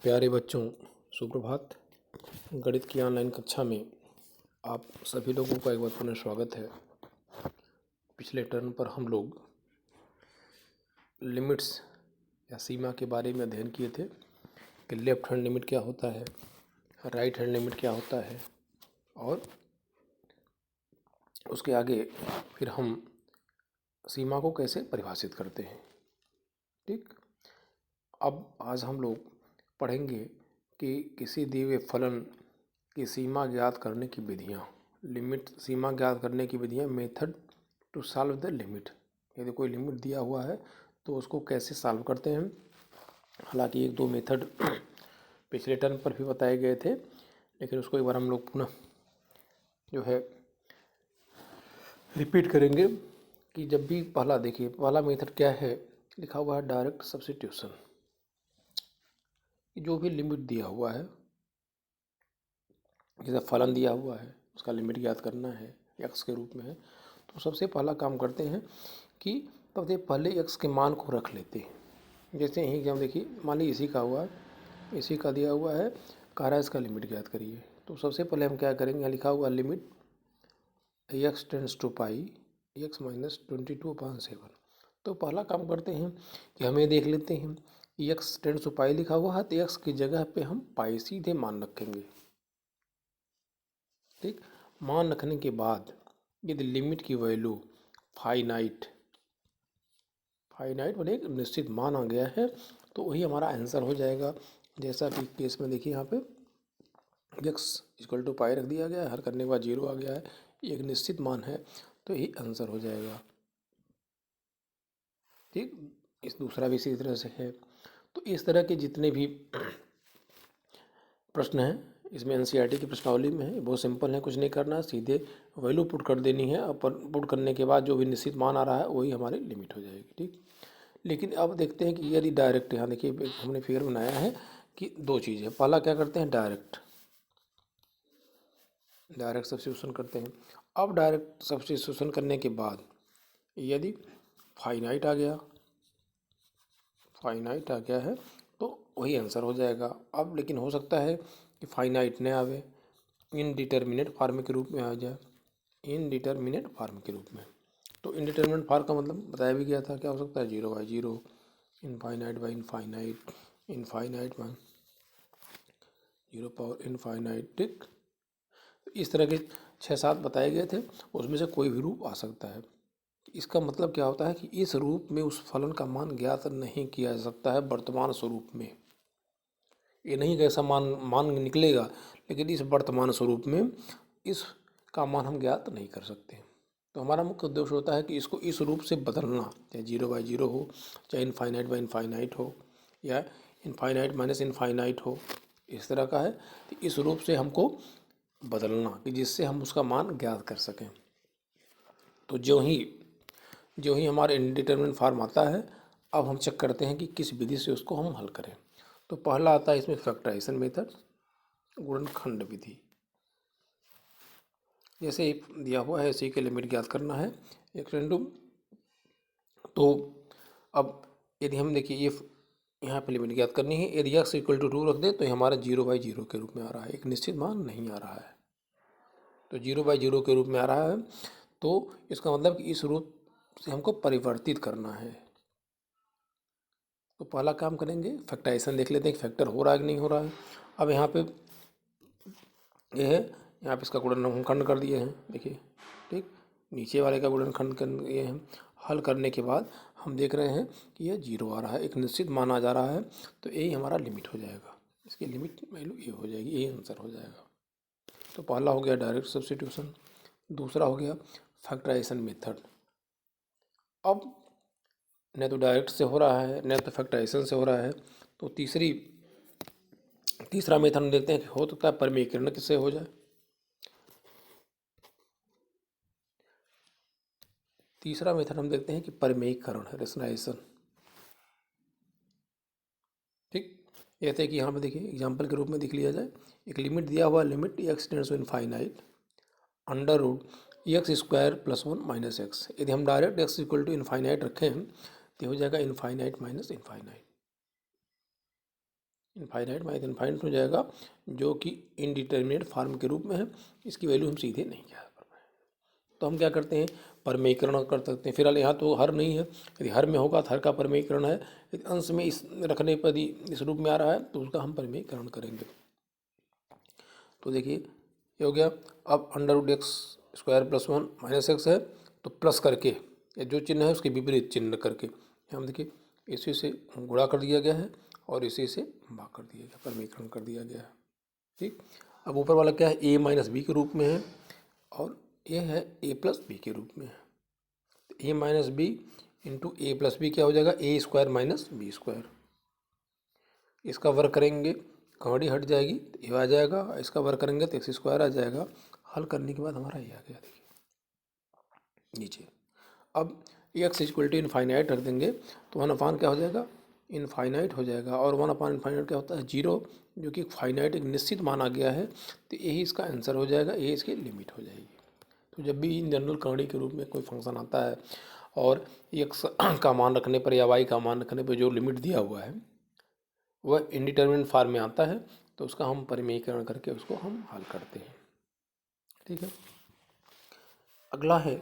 प्यारे बच्चों, सुप्रभात। गणित की ऑनलाइन कक्षा में आप सभी लोगों का एक बार पुनः स्वागत है। पिछले टर्न पर हम लोग लिमिट्स या सीमा के बारे में अध्ययन किए थे कि लेफ्ट हैंड लिमिट क्या होता है, राइट हैंड लिमिट क्या होता है, और उसके आगे फिर हम सीमा को कैसे परिभाषित करते हैं। ठीक, अब आज हम लोग पढ़ेंगे कि किसी दिए हुए फलन की सीमा ज्ञात करने की विधियाँ, लिमिट सीमा ज्ञात करने की विधियाँ, method to solve the limit. यदि कोई लिमिट दिया हुआ है तो उसको कैसे सॉल्व करते हैं। हालांकि एक दो मेथड पिछले टर्म पर भी बताए गए थे, लेकिन उसको एक बार हम लोग पुनः जो है रिपीट करेंगे कि जब भी पहला मेथड क्या है, लिखा हुआ है डायरेक्ट सब्स्टिट्यूशन। जो भी लिमिट दिया हुआ है, जैसे फलन दिया हुआ है उसका लिमिट ज्ञात करना है, x के रूप में है, तो सबसे पहला काम करते हैं कि सबसे पहले x के मान को रख लेते हैं। जैसे यहीं हम देखिए, मान लीजिए इसी का हुआ है, इसी का दिया हुआ है, कह रहा है इसका लिमिट ज्ञात करिए। तो सबसे पहले हम क्या करेंगे, यहाँ लिखा हुआ limit x tends to pi x minus 22/7। तो पहला काम करते हैं कि हमें देख लेते हैं कि x टेंड्स टू पाई लिखा हुआ है, तो x की जगह पे हम पाई सीधे मान रखेंगे। ठीक, मान रखने के बाद यदि लिमिट की वैल्यू फाइनाइट मतलब एक निश्चित मान आ गया है, तो वही हमारा आंसर हो जाएगा। जैसा कि केस में देखिए, यहाँ पे x इक्वल टू पाई रख दिया गया है, हल करने के बाद 0 आ गया है, एक निश्चित मान है, तो यही आंसर हो जाएगा। ठीक, इस दूसरा भी इसी तरह से है। तो इस तरह के जितने भी प्रश्न हैं इसमें एनसीईआरटी की प्रश्नावली में है, बहुत सिंपल है, कुछ नहीं करना, सीधे वैल्यू पुट कर देनी है, और पुट करने के बाद जो भी निश्चित मान आ रहा है वही हमारी लिमिट हो जाएगी। ठीक, लेकिन अब देखते हैं कि यदि डायरेक्ट, यहाँ देखिए हमने फिगर बनाया है कि दो चीज़ें, पहला क्या करते हैं, डायरेक्ट सब्स्टिट्यूशन करते हैं। अब डायरेक्ट सब्स्टिट्यूशन करने के बाद यदि फाइनाइट आ गया है तो वही आंसर हो जाएगा। अब लेकिन हो सकता है कि फाइनाइट न आवे, इनडिटर्मिनेट फार्म के रूप में आ जाए, इनडिटर्मिनेट फार्म के रूप में। तो इनडिटर्मिनेट फार्म का मतलब बताया भी गया था, क्या हो सकता है, 0/0, infinite by infinite, infinite by 0 power infinite. ठीक, इस तरह के 6-7 बताए गए थे, उसमें से कोई भी रूप आ सकता है। इसका मतलब क्या होता है कि इस रूप में उस फलन का मान ज्ञात नहीं किया जा सकता है वर्तमान स्वरूप में। ये नहीं कि ऐसा मान निकलेगा, लेकिन इस वर्तमान स्वरूप में इसका मान हम ज्ञात नहीं कर सकते। तो हमारा मुख्य उद्देश्य होता है कि इसको इस रूप से बदलना, चाहे 0/0 हो, चाहे इनफाइनाइट बाई इनफाइनाइट हो, या इनफाइनाइट माइनस इनफाइनाइट हो, इस तरह का है। तो इस रूप से हमको बदलना कि जिससे हम उसका मान ज्ञात कर सकें। तो जो ही हमारा इनडिटर्मिनेट फॉर्म आता है, अब हम चेक करते हैं कि किस विधि से उसको हम हल करें। तो पहला आता है इसमें फैक्टराइजेशन मेथड, गुणनखंड विधि। जैसे दिया हुआ है इसी के लिमिट ज्ञात करना है x इंटू, तो अब यदि हम देखिए ये यहाँ पे लिमिट ज्ञात करनी है, यदि x इक्वल टू 2 रख दे तो ये हमारा 0/0 के रूप में आ रहा है, एक निश्चित मान नहीं आ रहा है, तो 0/0 के रूप में आ रहा है। तो इसका मतलब कि इस रूप से हमको परिवर्तित करना है। तो पहला काम करेंगे, फैक्टराइजेशन देख लेते हैं कि फैक्टर हो रहा है कि नहीं हो रहा है। अब यहाँ पे ये है, यहाँ पे इसका गुणनखंड कर दिए हैं, देखिए। ठीक, नीचे वाले का गुणनखंड कर दिए हैं। हल करने के बाद हम देख रहे हैं कि यह 0 आ रहा है, एक निश्चित मान आ जा रहा है, तो यही हमारा लिमिट हो जाएगा, इसकी लिमिट वैल्यू ये हो जाएगी, यही आंसर हो जाएगा। तो पहला हो गया डायरेक्ट सब्स्टिट्यूशन, दूसरा हो गया फैक्टराइजेशन मेथड। अब न तो डायरेक्ट से हो रहा है, न तो फैक्टराइजेशन से हो रहा है, तो तीसरा मेथड हम देखते हैं कि हो सकता है परिमेयीकरण किससे हो जाए। तीसरा मेथड हम देखते हैं कि परिमेयीकरण, रेशनलाइजेशन। ठीक, जैसे कि यहाँ पे देखिए एग्जाम्पल के रूप में देख लिया जाए, एक लिमिट दिया हुआ, limit x tends to infinite under root x² + 1 - x। यदि हम direct x equal to infinite रखें तो हो जाएगा infinite minus infinite, infinite minus infinite हो जाएगा, जो कि इनडिटर्मिनेट फॉर्म के रूप में है। इसकी वैल्यू हम सीधे नहीं ज्ञात कर पाए, तो हम क्या करते हैं, परमेयीकरण कर सकते हैं। फिलहाल यहाँ तो हर नहीं है, यदि हर में होगा तो हर का परमेयीकरण है, यदि अंश में इस रखने पर ही इस रूप में आ रहा है तो उसका हम परमेयीकरण करेंगे। तो देखिए ये हो गया। अब √x² + 1 - x है, तो प्लस करके या जो चिन्ह है उसके विपरीत चिन्ह करके हम देखिए इसी से गुणा कर दिया गया है और इसी से भाग कर दिया गया, परमीकरण कर दिया गया है। ठीक, अब ऊपर वाला क्या है, a - b के रूप में है और ये है a+b के रूप में है। तो a - b इंटू a+b क्या हो जाएगा, a² - b²। इसका वर्ग करेंगे, कौड़ी हट जाएगी तो ये आ जाएगा, इसका वर्ग करेंगे तो x² आ जाएगा। हल करने के बाद हमारा ये आ गया, देखिए नीचे। अब x = इनफाइनाइट रख देंगे तो 1/, क्या हो जाएगा, इनफाइनाइट हो जाएगा। और 1/∞ क्या होता है, 0, जो कि फाइनाइट एक निश्चित मान आ गया है, तो यही इसका आंसर हो जाएगा, ये इसकी लिमिट हो जाएगी। तो जब भी इन जनरल कौड़ी के रूप में कोई फंक्शन आता है और x का मान रखने पर या y का मान रखने पर जो लिमिट दिया हुआ है वह इनडिटर्मिनेट फॉर्म में आता है, तो उसका हम परिमेयीकरण करके उसको हम हल करते हैं। ठीक है, अगला है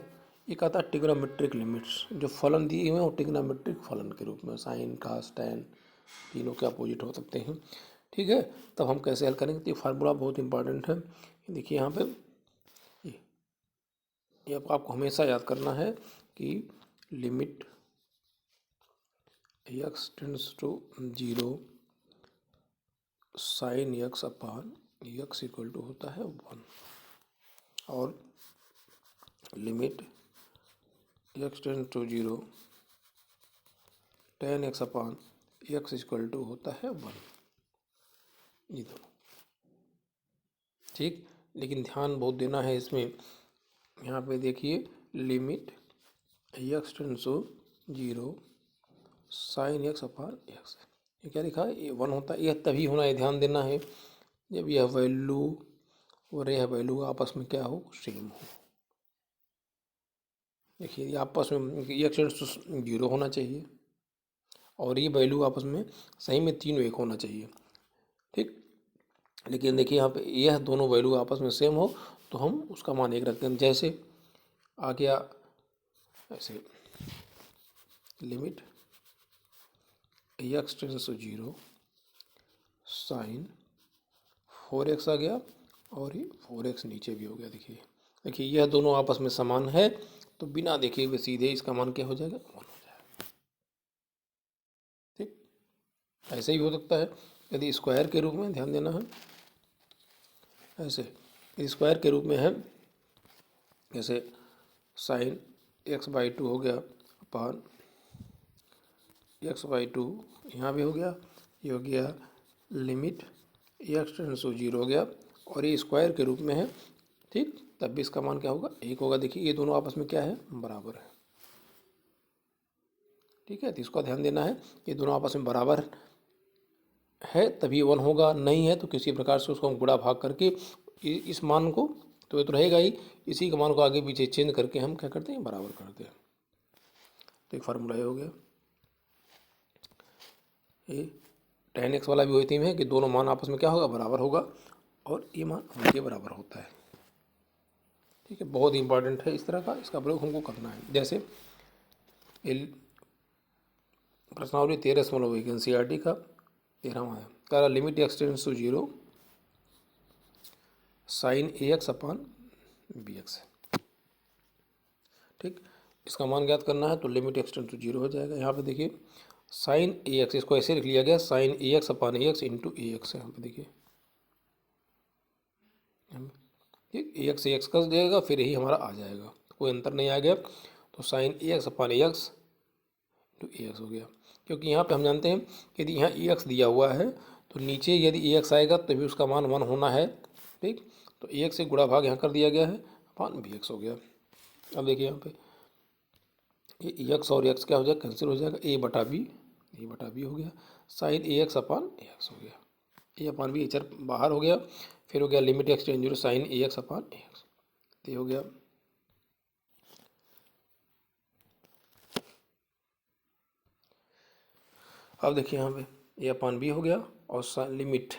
एक आता है ट्रिग्नोमेट्रिक लिमिट्स। जो फलन दिए हुए हैं वो ट्रिग्नोमेट्रिक फलन के रूप में, साइन कास टैन तीनों के अपोजिट हो सकते हैं। ठीक है, तब हम कैसे हल करेंगे, तो ये फार्मूला बहुत इंपॉर्टेंट है। देखिए यहाँ पे ये आपको हमेशा याद करना है कि limit x tends to 0 sine x upon x equal to होता है 1, और limit x tends to 0 tan x upon x equal to होता है 1, ये दोनों। ठीक, लेकिन ध्यान बहुत देना है इसमें। यहाँ पे देखिए limit x tends to 0 sine x upon x, ये क्या लिखा है, ये 1 होता है। यह तभी होना है, ध्यान देना है, जब यह वैल्यू और यह वैल्यू आपस में क्या हो, सेम हो। देखिए आपस में x टेंड्स टू 0 होना चाहिए और ये वैल्यू आपस में सही में तीनों एक होना चाहिए। ठीक, लेकिन देखिए यहाँ पे यह दोनों वैल्यू आपस में सेम हो तो हम उसका मान एक रखते हैं। जैसे आ गया ऐसे limit x tends to 0 sine 4x आ गया और ये 4x नीचे भी हो गया। देखिए यह दोनों आपस में समान है, तो बिना देखे हुए सीधे इसका मान क्या हो जाएगा, 1 हो जाएगा। ठीक, ऐसे ही हो सकता है यदि स्क्वायर के रूप में, ध्यान देना है, ऐसे स्क्वायर के रूप में है, जैसे साइन x/2 हो गया अपान x/2, यहाँ भी हो गया, ये हो गया लिमिट x टेंड्स टू 0 हो गया और ये स्क्वायर के रूप में है। ठीक, तब भी इसका मान क्या होगा, 1 होगा। देखिए ये दोनों आपस में क्या है, बराबर है। ठीक है, तो इसका ध्यान देना है, ये दोनों आपस में बराबर है तभी 1 होगा, नहीं है तो किसी प्रकार से उसको हम गुणा भाग करके इस मान को, तो ये तो रहेगा ही, इसी के मान को आगे पीछे चेंज करके हम क्या करते हैं, बराबर करते हैं। तो एक फार्मूला ये हो गया। ये tan x वाला भी वही थीम है कि दोनों मान आपस में क्या होगा, बराबर होगा और ये मान उनके बराबर होता है। ठीक है, बहुत इंपॉर्टेंट है इस तरह का, इसका प्रयोग हमको करना है। जैसे प्रश्नावली 13.1 NCERT का 13वां है, कह रहा limit x tends to 0 sine ax upon bx है। ठीक, इसका मान ज्ञात करना है तो लिमिट x टेंड्स टू 0 हो जाएगा। यहाँ पे देखिए साइन ax, इसको ऐसे लिख लिया गया, sign ax upon ax into ax है। यहाँ पे देखिए ax से x कस देगा, फिर यही हमारा आ जाएगा, कोई अंतर नहीं आ गया, तो sign ax upon ax into ax हो गया। क्योंकि यहाँ पे हम जानते हैं कि यदि यहाँ ax दिया हुआ है तो नीचे यदि ax आएगा तभी उसका मान 1 होना है। ठीक, तो ax से गुणा भाग यहाँ कर दिया गया है अपान bx हो गया। अब देखिए यहाँ पे ये x और x क्या हो जाएगा, कैंसिल हो जाएगा, a/b हो गया, साइन ax अपान ax हो गया, a अपान b एचर बाहर हो गया, फिर हो गया limit x tends to 0 sine ax upon ax, ये हो गया। अब देखिए यहाँ पे ए अपान बी हो गया, और limit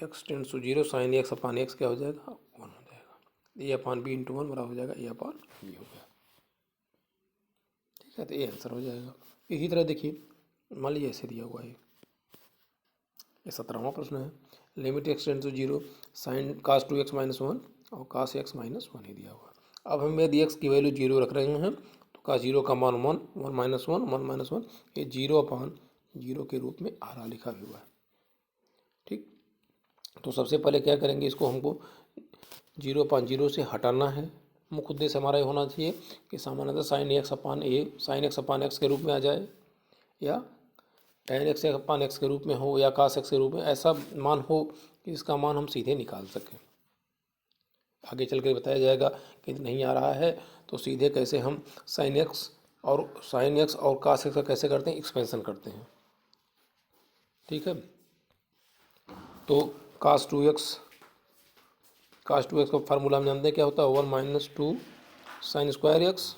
x tends to zero sine x upon x क्या हो जाएगा, 1 हो जाएगा। ए अपान बी इंटू 1 बराबर हो जाएगा ए अपान बी हो गया। ठीक है, तो ये आंसर हो जाएगा। इसी तरह देखिए, मान लीजिए ऐसे दिया हुआ है, ये 17वां प्रश्न है। Limit x tends to zero sine cos 2x minus 1 और कास x माइनस 1 ही दिया हुआ है। अब हम यदि x की वैल्यू जीरो रख रहे हैं तो कास जीरो का मान 1, 1 माइनस 1, 1 माइनस 1, ये जीरो अपान जीरो के रूप में आ रहा लिखा हुआ है। ठीक, तो सबसे पहले क्या करेंगे, इसको हमको जीरो अपान जीरो से हटाना है। मुख्य उद्देश्य हमारा ये होना चाहिए कि सामान्यतः साइन एक्स अपान ए साइन एक्स अपान एक्स के रूप में आ जाए, या tan एक्स अपान एक्स के रूप में हो, या cos एक्स के रूप में, ऐसा मान हो कि इसका मान हम सीधे निकाल सकें। आगे चल कर बताया जाएगा कि नहीं आ रहा है तो सीधे कैसे हम साइन एक्स और cos एक्स का कैसे करते हैं, एक्सपेंशन करते हैं। ठीक है, तो cos 2x का फार्मूला हम जानते हैं क्या होता है, 1 माइनस 2 साइन स्क्वायर एक्स,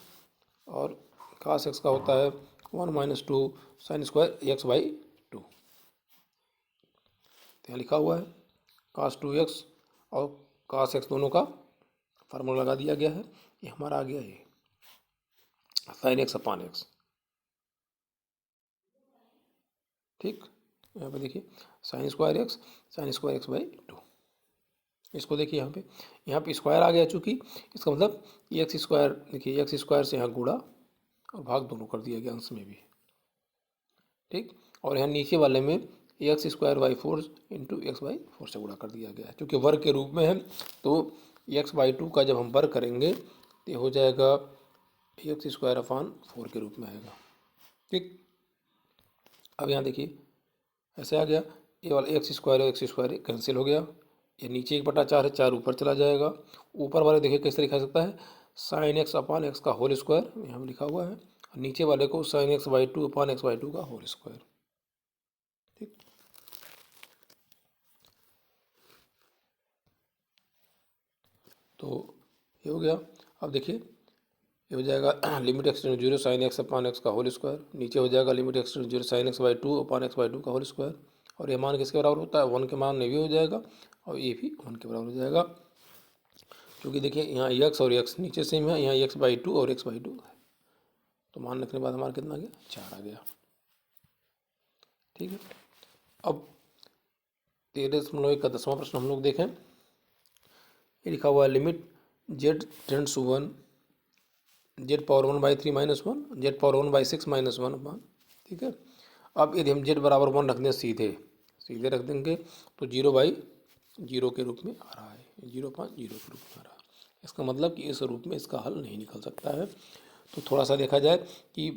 और cos एक्स का होता है 1 minus 2 sine square x by 2। यहाँ लिखा हुआ है cos 2x और cos x दोनों का फार्मूला लगा दिया गया है। ये हमारा आ गया ये साइन एक्स अपान एक्स। ठीक, यहाँ पे देखिए साइन स्क्वायर एक्स बाई 2। इसको देखिए यहाँ पे स्क्वायर आ गया, चूँकि इसका मतलब एक्स स्क्वायर, देखिए एक्स स्क्वायर से यहाँ गुणा और भाग दोनों कर दिया गया अंश में भी। ठीक, और यहाँ नीचे वाले में x square by 4 into x by 4 से गुणा कर दिया गया है। क्योंकि वर्ग के रूप में है तो एक्स बाई 2 का जब हम वर्ग करेंगे तो हो जाएगा एक्स स्क्वायर अपान 4 के रूप में आएगा। ठीक, अब यहाँ देखिए ऐसे आ गया, ये वाला एक्स स्क्वायर कैंसिल हो गया, ये नीचे 1/4 है, 4 ऊपर चला जाएगा। ऊपर वाले देखिए कैसे लिखा सकता है, साइन एक्स अपान एक्स का होल स्क्वायर यहाँ लिखा हुआ है, और नीचे वाले को sign x by 2 upon x by 2 का होल स्क्वायर। ठीक, तो ये हो गया। अब देखिए ये हो जाएगा limit x tends to zero sine x upon x का होल स्क्वायर, नीचे हो जाएगा limit x tends to zero sine x by 2 upon x by 2 का होल स्क्वायर, और ये मान किसके बराबर होता है, 1 के मान में भी हो जाएगा और ये भी 1 के बराबर हो जाएगा। क्योंकि देखिए यहाँ एक्स और एक्स नीचे सेम है, यहाँ एक्स बाई 2 और एक्स बाई 2 है, तो मान रखने के बाद हमारा कितना आ गया, 4 आ गया। ठीक है, अब 13.1 का 10वां प्रश्न हम लोग देखें। ये लिखा हुआ है limit z tends to 1 z power 1/3 minus 1 z power 1/6 minus 1 upon. ठीक है, अब यदि हम जेड बराबर 1 रख दें, सीधे रख देंगे तो 0/0 के रूप में आ रहा है, 0/0 के रूप में आ रहा है। इसका मतलब कि इस रूप में इसका हल नहीं निकल सकता है। तो थोड़ा सा देखा जाए कि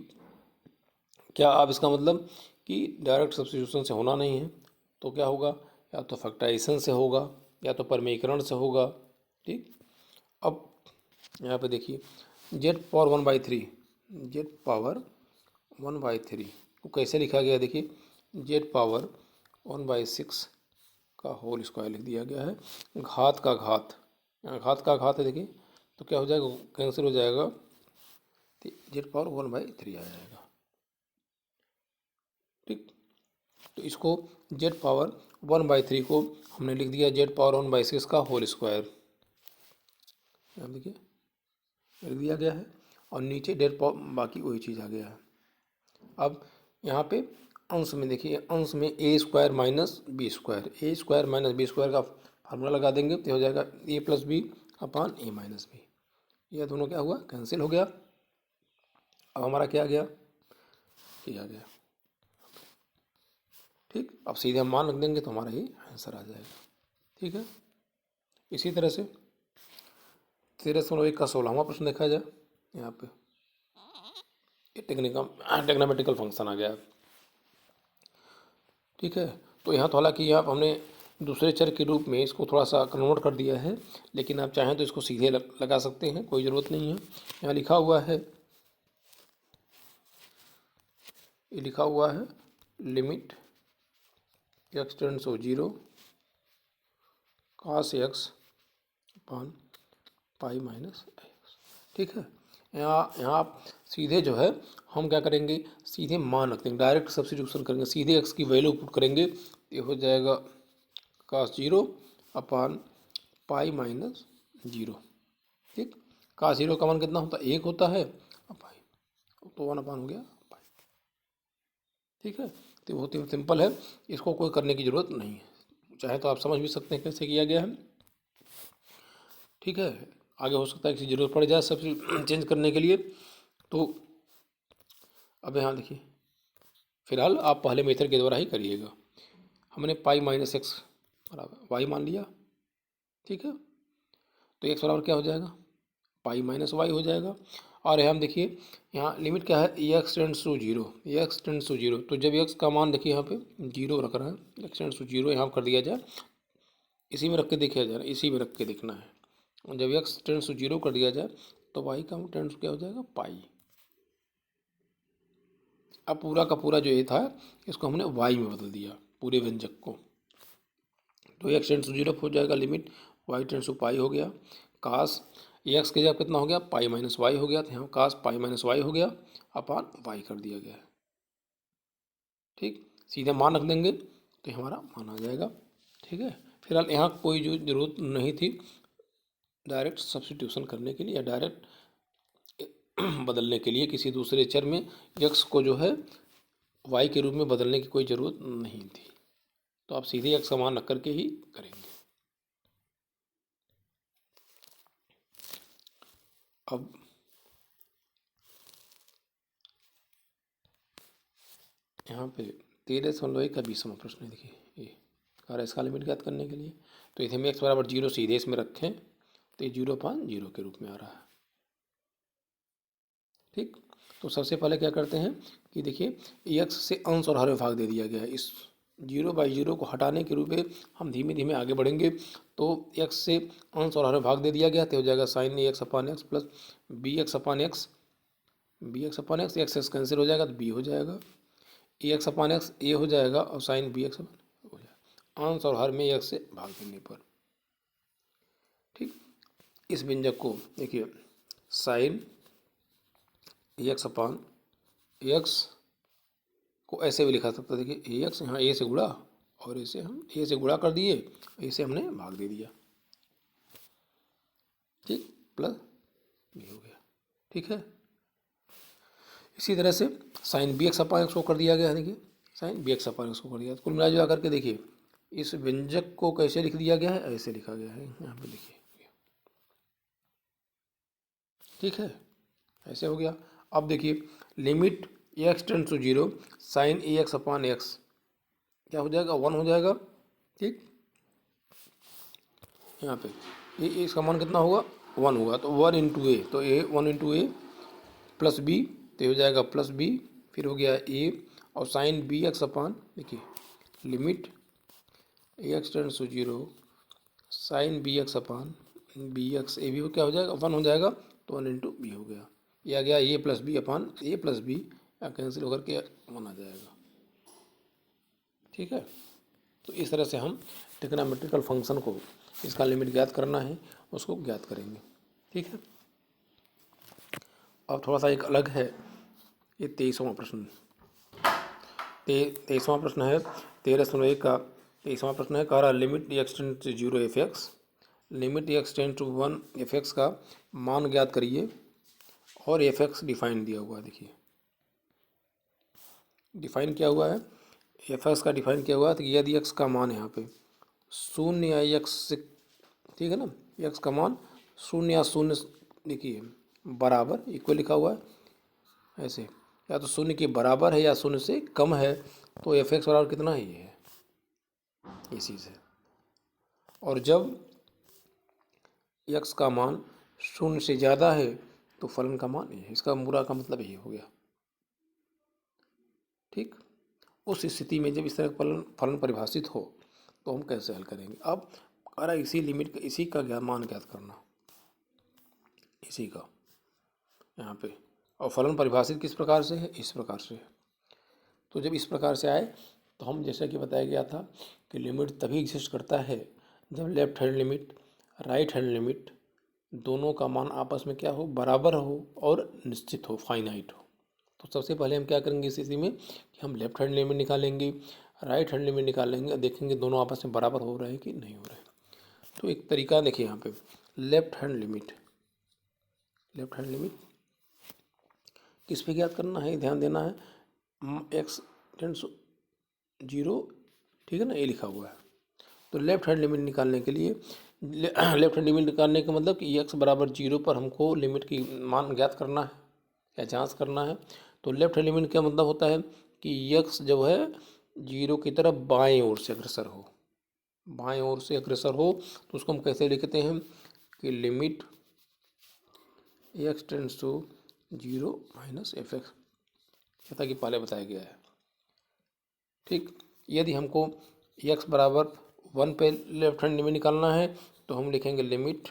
क्या आप इसका मतलब कि डायरेक्ट सब्स्टिट्यूशन से होना नहीं है, तो क्या होगा, या तो फैक्टराइजेशन से होगा या तो परमीकरण से होगा। ठीक, अब यहाँ पे देखिए जेड पावर 1/3 को कैसे लिखा गया, देखिए जेड पावर 1/6 का होल स्क्वायर लिख दिया गया है। घात का घात, यहाँ घात का घात है, देखिए तो क्या हो जाएगा, कैंसिल हो जाएगा, तो जेड पावर 1/3 आ जाएगा। ठीक, तो इसको जेड पावर 1/3 को हमने लिख दिया जेड पावर 1/6 का होल स्क्वायर, यहाँ देखिए लिख दिया गया है, और नीचे डेड पावर बाकी वही चीज़ आ गया है। अब यहाँ पे अंश में देखिए, अंश में ए स्क्वायर माइनस बी स्क्वायर का फार्मूला लगा देंगे तो हो जाएगा ए प्लस बी अपान ए माइनस बी। यह दोनों क्या हुआ, कैंसिल हो गया। अब हमारा क्या आ गया, ये आ गया। ठीक, अब सीधे हम मान रख देंगे तो हमारा ये आंसर आ जाएगा। ठीक है, इसी तरह से 13.1 का 16वां प्रश्न देखा जाए। यहाँ पे ये टेक्नोमेटिकल फंक्शन आ गया। ठीक है, तो यहाँ तो हालांकि यहाँ हमने दूसरे चर के रूप में इसको थोड़ा सा कन्वर्ट कर दिया है, लेकिन आप चाहें तो इसको सीधे लगा सकते हैं, कोई ज़रूरत नहीं है। यहाँ लिखा हुआ है, ये लिखा हुआ है limit x tends to 0 cos x upon pi minus x. ठीक है, यहाँ आप सीधे जो है हम क्या करेंगे, सीधे मान रख देंगे, डायरेक्ट सब्स्टिट्यूशन करेंगे, सीधे एक्स की वैल्यू पुट करेंगे। ये हो जाएगा cos 0 अपान पाई माइनस 0। ठीक, cos 0 का मान कितना होता है, 1 होता है, अब पाई तो 1 अपान हो गया पाई। ठीक है, तो बहुत ही सिंपल है, इसको कोई करने की ज़रूरत नहीं है, चाहे तो आप समझ भी सकते हैं कैसे किया गया है। ठीक है, आगे हो सकता है किसी ज़रूरत पड़ जाए सब चेंज करने के लिए। तो अब यहाँ देखिए, फिलहाल आप पहले मेथड के द्वारा ही करिएगा। हमने पाई माइनस एक्स बराबर वाई मान लिया। ठीक है, तो एक्स बराबर क्या हो जाएगा, पाई माइनस वाई हो जाएगा। और यहाँ देखिए, यहाँ लिमिट क्या है, x tends to zero, x tends to zero. तो जब एक्स का मान देखिए यहाँ पे जीरो रख रहा है, एक्स टेंड्स टू जीरो यहाँ कर दिया जाए, इसी में रख के देखा जाए, इसी में रख के देखना है। और जब एक्स टेंड्स टू जीरो कर दिया जाए तो वाई का टेंड्स क्या हो जाएगा, पाई। अब पूरा का पूरा जो ये था इसको हमने वाई में बदल दिया, पूरे व्यंजक को। तो एक्स टेंड्स टू जीरो हो जाएगा, लिमिट वाई टेंड्स टू पाई हो गया। कास एक्स के जगह कितना हो गया, पाई माइनस वाई हो गया, तो यहाँ कास पाई माइनस वाई हो गया, अपान वाई कर दिया गया है। ठीक, सीधे मान रख देंगे तो हमारा मान आ जाएगा। ठीक है, फिलहाल यहाँ कोई जो ज़रूरत नहीं थी डायरेक्ट सब्स्टिट्यूशन करने के लिए या डायरेक्ट बदलने के लिए किसी दूसरे चर में एक्स को जो है वाई के रूप में बदलने की कोई ज़रूरत नहीं थी। तो आप सीधे एक्स का मान रख करके ही करेंगे। अब यहाँ पे 13.1 का 20वां प्रश्न है, देखिए ये कह रहा है इसका लिमिट ज्ञात करने के लिए। तो इसे हम एक्स बराबर 0 सीधे इसमें रखें तो ये 0/0 के रूप में आ रहा है। ठीक, तो सबसे पहले क्या करते हैं कि देखिए एक्स से अंश और हर में भाग दे दिया गया है, इस 0/0 को हटाने के रूप में हम धीमे धीमे आगे बढ़ेंगे। तो एक्स से अंश और हर में भाग दे दिया गया तो हो जाएगा sign a x upon x plus B X upon x, B X upon x, x cancel हो जाएगा तो बी हो जाएगा, ए एक्स अपान एक्स ए हो जाएगा और साइन बी एक्स हो जाएगा, अंश और हर में एक्स से भाग देने पर। ठीक, इस व्यंजक को देखिए साइन एक्स अपान एक्स को ऐसे भी लिखा सकता है, देखिए एक्स यहाँ ए से गुणा और इसे हम ए से गुणा कर दिए, इसे हमने भाग दे दिया। ठीक, प्लस बी हो गया। ठीक है, इसी तरह से sign B X upon x को कर दिया गया है, देखिए sign B X upon x को कर दिया। कुल मिला करके देखिए इस व्यंजक को कैसे लिख दिया गया है, ऐसे लिखा गया है, यहाँ पे देखिए। ठीक है, ऐसे हो गया। अब देखिए limit x tends to zero sine a x upon x क्या हो जाएगा, 1 हो जाएगा। ठीक, यहाँ पे ये इसका मान कितना होगा, 1 होगा, तो 1 इंटू ए, तो ए 1 इंटू ए प्लस बी, तो हो जाएगा प्लस बी, फिर हो गया ए और साइन बी एक्स अपान देखिए limit A X tends to zero sine B X upon B X, A भी क्या हो जाएगा, 1 हो जाएगा, तो 1 इंटू बी हो गया। ये आ गया ए प्लस बी अपान ए प्लस बी, कैंसिल होकर के 1 आ जाएगा। ठीक है, तो इस तरह से हम ट्रिग्नोमेट्रिकल फंक्शन को इसका लिमिट ज्ञात करना है उसको ज्ञात करेंगे। ठीक है, अब थोड़ा सा एक अलग है, ये 23वां प्रश्न, 23वां प्रश्न है 13.1 का 23वां प्रश्न है, कह रहा limit x tend to 0 f x, limit x tend to 1 f x का मान ज्ञात करिए और एफ एक्स डिफाइन दिया हुआ है। देखिए डिफाइन क्या हुआ है, एफ एक्स का डिफाइन किया हुआ है, तो यदि एक्स का मान यहाँ पे 0 या एक्स से, ठीक है ना, एक्स का मान 0 या 0 देखिए बराबर इक्वल लिखा हुआ है ऐसे, या तो 0 के बराबर है या 0 से कम है, तो एफ एक्स बराबर कितना ही है, इसी से। और जब एक्स का मान 0 से ज़्यादा है तो फलन का मान ये है, इसका पूरा का मतलब यही हो गया। ठीक, उस स्थिति में जब इस तरह फलन फलन परिभाषित हो तो हम कैसे हल करेंगे। अब अरे इसी लिमिट का, इसी का मान ज्ञात करना, इसी का यहाँ पे, और फलन परिभाषित किस प्रकार से है, इस प्रकार से है। तो जब इस प्रकार से आए तो हम जैसा कि बताया गया था कि लिमिट तभी एग्जिस्ट करता है जब left hand limit right hand limit दोनों का मान आपस में क्या हो, बराबर हो और निश्चित हो, फाइनाइट हो। तो सबसे पहले हम क्या करेंगे इस स्थिति में कि हम लेफ्ट हैंड लिमिट निकालेंगे, राइट हैंड लिमिट निकालेंगे, देखेंगे दोनों आपस में बराबर हो रहे हैं कि नहीं हो रहे। तो एक तरीका देखिए यहाँ पे, लेफ्ट हैंड लिमिट किस पे ज्ञात करना है, ध्यान देना है, x टेंड्स 0, ठीक है ना, ये लिखा हुआ है। तो लेफ्ट हैंड लिमिट निकालने के लिए, लेफ्ट हैंड लिमिट निकालने का मतलब कि x बराबर 0 पर हमको लिमिट की मान ज्ञात करना है या जांच करना है। तो लेफ्ट हैंड लिमिट का मतलब होता है कि x जो है 0 की तरफ बाएं ओर से अग्रसर हो, बाएं ओर से अग्रसर हो। तो उसको हम कैसे लिखते हैं कि limit x tends to 0 minus f x, जैसा कि पहले बताया गया है। ठीक, यदि हमको x बराबर 1 पे लेफ्ट हैंड लिमिट निकालना है तो हम लिखेंगे limit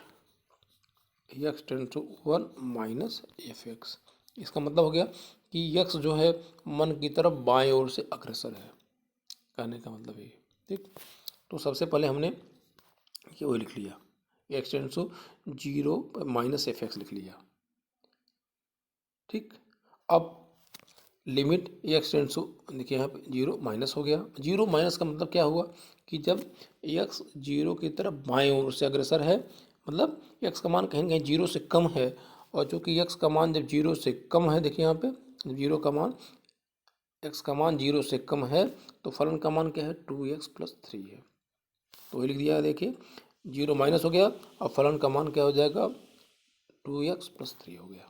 x tends to 1 minus f x. इसका मतलब हो गया कि x जो है मन की तरफ बाएं ओर से अग्रसर है, कहने का मतलब ये। ठीक, तो सबसे पहले हमने ये वो लिख लिया, x tends to 0 minus f x लिख लिया। ठीक, अब लिमिट x टेंड्स टू, देखिए यहाँ पे 0 माइनस हो गया। 0 माइनस का मतलब क्या हुआ कि जब x 0 की तरफ बाएं ओर से अग्रसर है, मतलब x का मान कहीं कहीं 0 से कम है, और चूँकि x का मान जब 0 से कम है, देखिए यहाँ पे 0 का मान, x का मान 0 से कम है, तो फलन का मान क्या है, 2x प्लस 3 है। तो ये लिख दिया, देखिए 0 माइनस हो गया, अब फलन का मान क्या हो जाएगा, 2x प्लस 3 हो गया।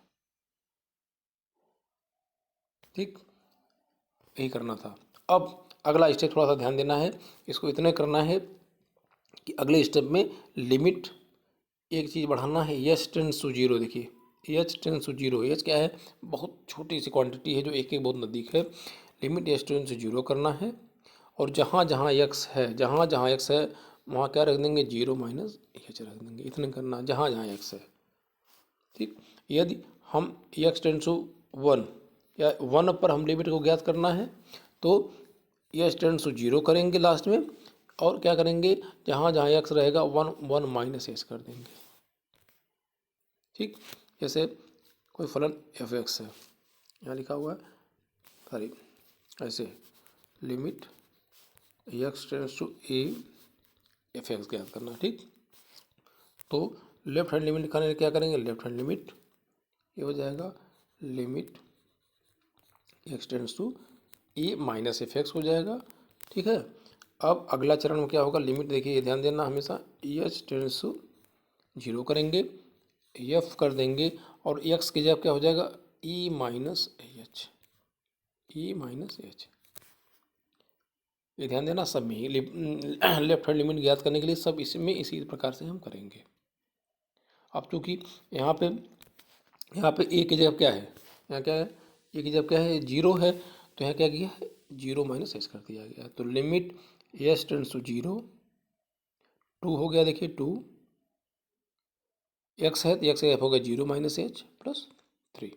ठीक, यही करना था। अब अगला स्टेप थोड़ा सा ध्यान देना है, इसको इतना करना है कि अगले स्टेप में लिमिट एक चीज़ बढ़ाना है, एच टेंड्स टू 0। देखिए एच टेंड्स टू 0, एच क्या है, बहुत छोटी सी क्वांटिटी है जो एक एक बहुत नज़दीक है। लिमिट एच टेंड्स टू 0 करना है, और जहाँ जहाँ एक्स है, जहाँ जहाँ एक्स है वहाँ क्या रख देंगे, 0 माइनस एच रख देंगे। इतना करना जहाँ जहाँ एक्स है। ठीक, यदि हम एक्स टेंड्स टू 1 या 1 पर हम लिमिट को ज्ञात करना है तो एच टेंड्स टू 0 करेंगे लास्ट में, और क्या करेंगे, जहाँ जहाँ एक्स रहेगा 1 माइनस एच कर देंगे। ठीक, जैसे कोई फलन एफ एक्स है, यहाँ लिखा हुआ है, सॉरी, ऐसे limit x tends to a f x ज्ञात करना। ठीक, तो लेफ्ट हैंड लिमिट निकालने क्या करेंगे, लेफ्ट हैंड लिमिट ये हो जाएगा limit x tends to a minus f x हो जाएगा। ठीक है, अब अगला चरण में क्या होगा, लिमिट देखिए, ये ध्यान देना हमेशा, एच टेंड्स टू 0 करेंगे, एफ कर देंगे, और एक्स की जगह क्या हो जाएगा, E minus H, E minus H. ये ध्यान देना, सब में ही लेफ्ट हैंड लिमिट ज्ञात करने के लिए सब इसमें इसी प्रकार से हम करेंगे। अब चूँकि यहाँ पे ए की जगह क्या है, यहाँ क्या है, ए की जगह क्या है, 0 है, तो यहाँ क्या किया है, 0 माइनस एच कर दिया गया। तो लिमिट एच टेंड्स टू 0, 2 हो गया, देखिए 2 एक्स है तो एक्स एफ हो गया 0 माइनस एच प्लस 3।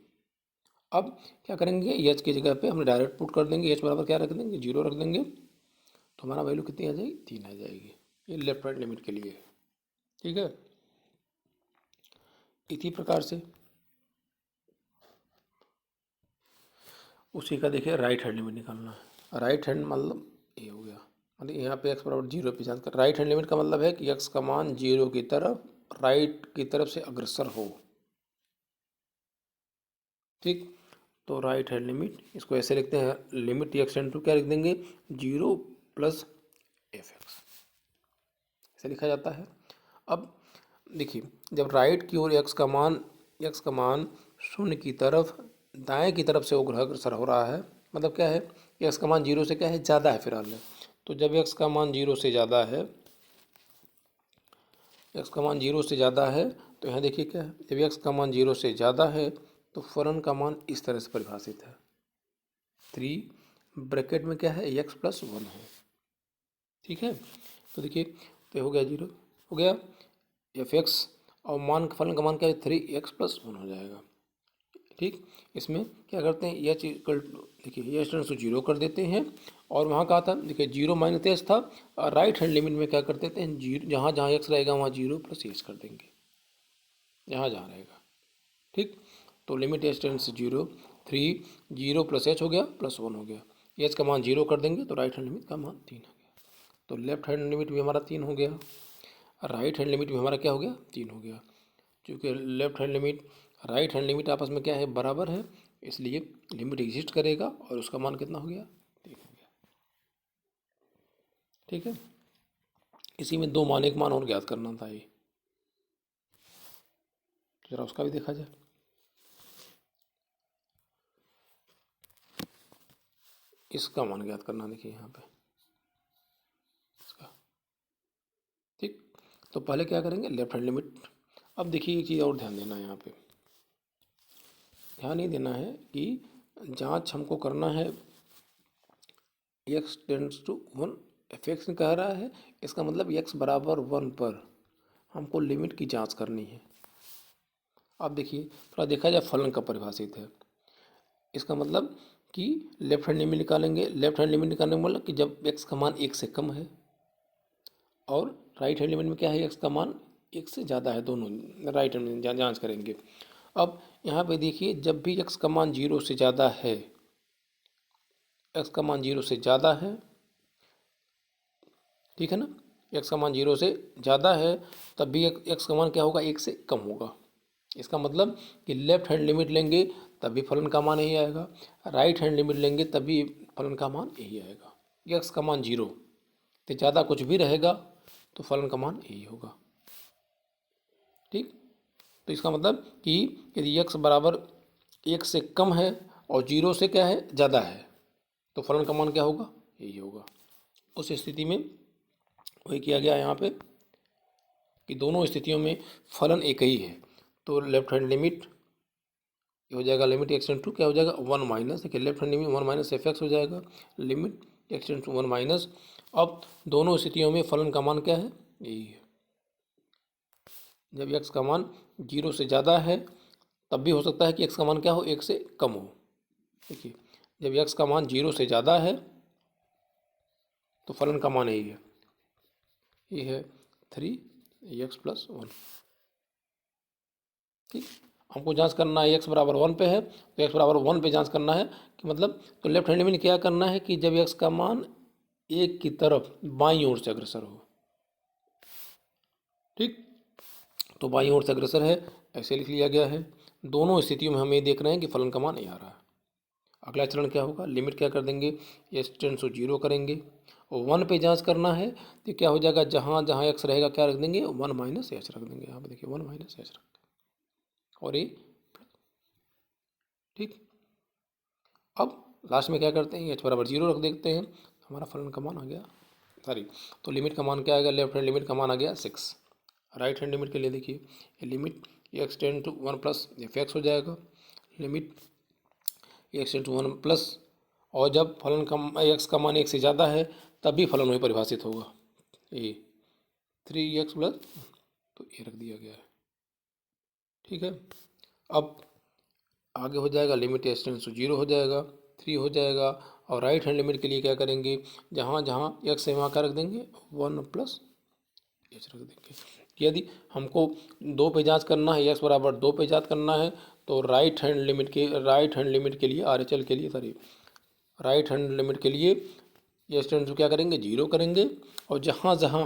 अब क्या करेंगे, एच की जगह पे हम डायरेक्ट पुट कर देंगे, एच बराबर क्या रख देंगे, 0 रख देंगे, तो हमारा वैल्यू कितनी आ जाएगी, 3 आ जाएगी। ये लेफ्ट हैंड लिमिट के लिए है। ठीक है, इसी प्रकार से उसी का देखिए राइट हैंड लिमिट निकालना है। राइट हैंड मतलब ये हो गया, मतलब यहाँ पे एक्स बराबर 0 पे जांच कर, राइट हैंड लिमिट का मतलब है कि एक्स का मान 0 की तरफ, राइट की तरफ से अग्रसर हो। ठीक, तो राइट हैंड लिमिट इसको ऐसे लिखते हैं, लिमिट एक्स टेंड टू क्या लिख देंगे, 0 प्लस एफ एक्स, ऐसे लिखा जाता है। अब देखिए, जब राइट की ओर एक्स का मान शून्य की तरफ दाएं की तरफ से वो अग्रसर हो रहा है, मतलब क्या है, एक्स का मान 0 से क्या है, ज़्यादा है फिलहाल है। तो जब एक्स का मान 0 से ज़्यादा है, एक्स का मान 0 से ज़्यादा है, तो यहाँ देखिए क्या है, जब एक्स का मान 0 से ज़्यादा है तो फलन का मान इस तरह से परिभाषित है, 3 ब्रैकेट में क्या है, एक्स प्लस 1 है। ठीक है, तो देखिए, तो हो गया 0 हो गया एफ एक्स, और मान फलन का मान क्या है, 3x प्लस 1 हो जाएगा। ठीक, इसमें क्या करते हैं, एच इक्वल टू, देखिए एच टेंड्स टू 0 कर देते हैं, और वहाँ कहा था, देखिए 0 माइनस एच था, और राइट हैंड लिमिट में क्या कर देते हैं, 0 जहाँ जहाँ एक्स रहेगा वहाँ 0 प्लस एच कर देंगे। यहाँ जहाँ रहेगा। ठीक, तो limit h tends to zero, 3 0 plus h हो गया प्लस 1 हो गया। एच का मान 0 कर देंगे तो राइट हैंड लिमिट का मान 3 हो गया। तो लेफ्ट हैंड लिमिट भी हमारा 3 हो गया, राइट हैंड लिमिट भी हमारा क्या हो गया 3 हो गया। क्योंकि left hand limit right hand limit आपस में क्या है बराबर है, इसलिए लिमिट एग्जिस्ट करेगा और उसका मान कितना हो गया 3 हो गया। ठीक है, इसी में दो मान एक मान और ज्ञात करना था, ये जरा उसका भी देखा जाए। इसका मान ज्ञात करना, देखिए यहाँ पे इसका। ठीक, तो पहले क्या करेंगे लेफ्ट हैंड लिमिट। अब देखिए एक चीज़ और ध्यान देना है, यहाँ पे ध्यान नहीं देना है कि जांच हमको करना है x tends to 1, f x कह रहा है, इसका मतलब x बराबर 1 पर हमको लिमिट की जांच करनी है। अब देखिए थोड़ा देखा जाए फलन का परिभाषित है, इसका मतलब कि लेफ्ट हैंड लिमिट निकालेंगे। लेफ्ट हैंड लिमिट निकालने का मतलब कि जब x का मान 1 से कम है, और राइट हैंड लिमिट में क्या है x का मान 1 से ज़्यादा है, दोनों राइट हैंड में जांच करेंगे। अब यहाँ पे देखिए जब भी x का मान 0 से ज़्यादा है, x का मान 0 से ज़्यादा है, ठीक है ना, x का मान 0 से ज़्यादा है, तब भी x का मान क्या होगा 1 से कम होगा। इसका मतलब कि लेफ्ट हैंड लिमिट लेंगे तब भी फलन का मान यही आएगा, राइट हैंड लिमिट लेंगे तब भी फलन का मान यही आएगा। x का मान 0 से ज़्यादा कुछ भी रहेगा तो फलन का मान यही होगा। ठीक, तो इसका मतलब कि यदि x बराबर 1 से कम है और 0 से क्या है ज़्यादा है, तो फलन का मान क्या होगा यही होगा। उस स्थिति में वही किया गया यहाँ पे कि दोनों स्थितियों में फलन एक ही है, तो लेफ्ट हैंड लिमिट हो जाएगा लिमिट एक्सटेंड टू क्या हो जाएगा 1 माइनस, देखिए left hand limit 1 minus f x हो जाएगा, लिमिट एक्सटेंड टू 1 माइनस। अब दोनों स्थितियों में फलन का मान क्या है यही है। जब x का मान 0 से ज़्यादा है, तब भी हो सकता है कि x का मान क्या हो 1 से कम हो। देखिए जब x का मान 0 से ज़्यादा है तो फलन का मान यही है, ये है 3x प्लस 1। ठीक, हमको जांच करना है x बराबर 1 पे है, तो x बराबर 1 पे जांच करना है कि मतलब, तो लेफ्ट हैंड में क्या करना है कि जब x का मान 1 की तरफ बाईं ओर से अग्रसर हो। ठीक, तो बाईं ओर से अग्रसर है ऐसे लिख लिया गया है। दोनों स्थितियों में हम ये देख रहे हैं कि फलन का मान नहीं आ रहा है। अगला चरण क्या होगा, लिमिट क्या कर देंगे एच टेंड्स टू 0 करेंगे और 1 पे जांच करना है, तो क्या हो जाएगा जहाँ जहाँ x रहेगा क्या रख देंगे 1 माइनस एच रख देंगे। यहाँ पे देखिए 1 माइनस एच रख देंगे और ये। ठीक, अब लास्ट में क्या करते हैं h बराबर 0 रख देते हैं, हमारा फलन का मान आ गया, सॉरी, तो लिमिट का मान क्या आ गया, लेफ्ट हैंड लिमिट का मान आ गया 6। राइट हैंड लिमिट के लिए देखिए ये limit x tend to 1 plus f x हो जाएगा, limit x tend to 1 plus, और जब फलन का एक्स का मान 1 से ज़्यादा है तब भी फलन वही परिभाषित होगा, ये 3x प्लस, तो ये रख दिया गया है। ठीक है, अब आगे हो जाएगा लिमिट एक्स टेंड्स टू 0 हो जाएगा, 3 हो जाएगा, और राइट हैंड लिमिट के लिए क्या करेंगे जहाँ जहाँ x है वहाँ क्या रख देंगे 1 प्लस एच रख देंगे। यदि हमको 2 पे जांच करना है, x बराबर 2 पे जांच करना है, तो राइट हैंड लिमिट के लिए RHL के लिए सॉरी राइट हैंड लिमिट के लिए ये स्टैंड क्या करेंगे 0 करेंगे, और जहाँ जहाँ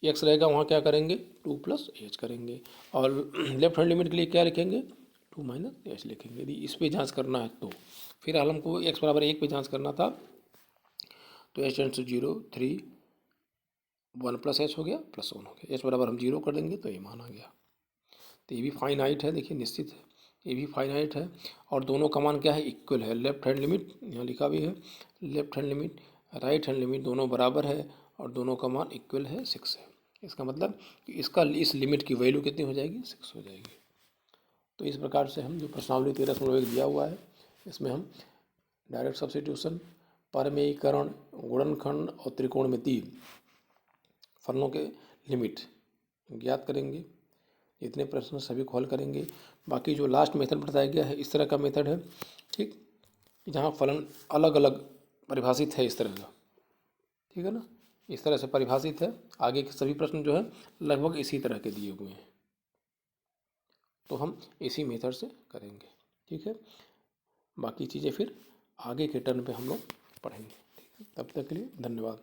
x रहेगा वहाँ क्या करेंगे 2 प्लस एच करेंगे, और लेफ्ट हैंड लिमिट के लिए क्या लिखेंगे 2 माइनस एच लिखेंगे। यदि इस पे जांच करना है तो फिलहाल हमको x बराबर 1 पे जांच करना था, तो h tends to 0 3 1 plus h हो गया प्लस 1 हो गया, एच बराबर हम 0 कर देंगे तो ये मान आ गया। तो ये भी फाइनाइट है, देखिए निश्चित है, ये भी फाइनाइट है, और दोनों का मान क्या है इक्वल है। लेफ्ट हैंड लिमिट यहाँ लिखा भी है, left hand limit right hand limit दोनों बराबर है और दोनों का मान इक्वल है 6 है। इसका मतलब कि इसका इस लिमिट की वैल्यू कितनी हो जाएगी 6 हो जाएगी। तो इस प्रकार से हम जो प्रश्नावली 13.1 दिया हुआ है, इसमें हम डायरेक्ट सब्स्टिट्यूशन, परमेयीकरण, गुणनखंड और त्रिकोणमिति फलनों के लिमिट ज्ञात करेंगे। इतने प्रश्न सभी को हल करेंगे। बाकी जो लास्ट मेथड बताया गया है इस तरह का मेथड है, ठीक, जहाँ फलन अलग अलग परिभाषित है इस तरह का, ठीक है ना, इस तरह से परिभाषित है। आगे के सभी प्रश्न जो है लगभग इसी तरह के दिए हुए हैं। तो हम इसी मेथड से करेंगे। ठीक है, बाकी चीज़ें फिर आगे के टर्न पे हम लोग पढ़ेंगे। ठीक है, तब तक के लिए धन्यवाद।